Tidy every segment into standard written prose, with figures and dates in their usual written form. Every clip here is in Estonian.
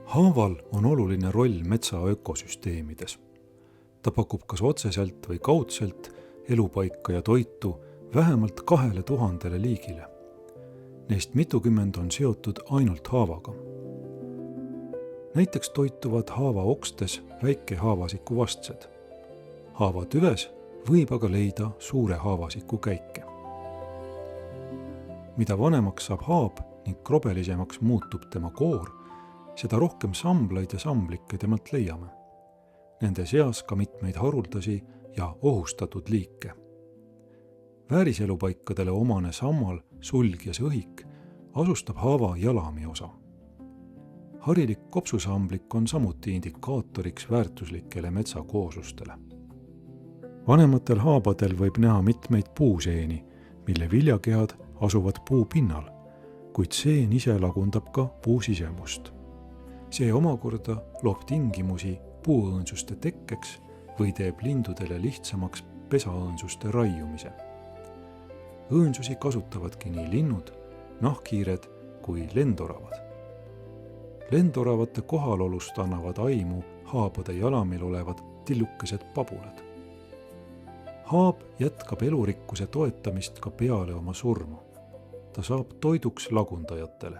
Haaval on oluline roll metsa ökosüsteemides. Ta pakub kas otseselt või kaudselt elupaika ja toitu vähemalt 2000 liigile. Neist mitukümmend on seotud ainult haavaga. Näiteks toituvad haava okstes väikehaavasiku vastsed. Haava tüves võib aga leida suure haavasiku käike. Mida vanemaks saab haab ning krobelisemaks muutub tema koor, seda rohkem samblaid ja samblikke temalt leiame. Nende seas ka mitmeid haruldasi ja ohustatud liike. Vääriselupaikadele omane sammal, sulg ja sõhik asustab haava jalami osa. Harilik kopsusamblik on samuti indikaatoriks väärtuslikele metsakooslustele. Vanematel haabadel võib näha mitmeid puuseeni, mille viljakehad asuvad puu pinnal, kuid seen ise lagundab ka puu sisemust. See omakorda loob tingimusi puuõõnsuste tekkeks või teeb lindudele lihtsamaks pesaõõnsuste raiumise. Õõnsusi kasutavadki nii linnud, nahkhiired kui lendoravad. Lendoravate kohalolust annavad aimu haabade jalamil olevad tillukesed pabulad. Haab jätkab elurikkuse toetamist ka peale oma surma. Ta saab toiduks lagundajatele,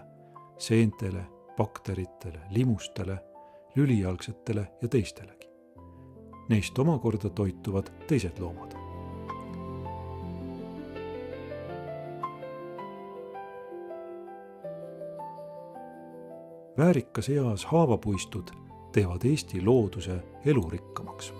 seentele, bakteritele, limustele, lülijalgsetele ja teistelegi. Neist omakorda toituvad teised loomad. Väärikas eas haavapuistud teevad Eesti looduse elurikkamaks.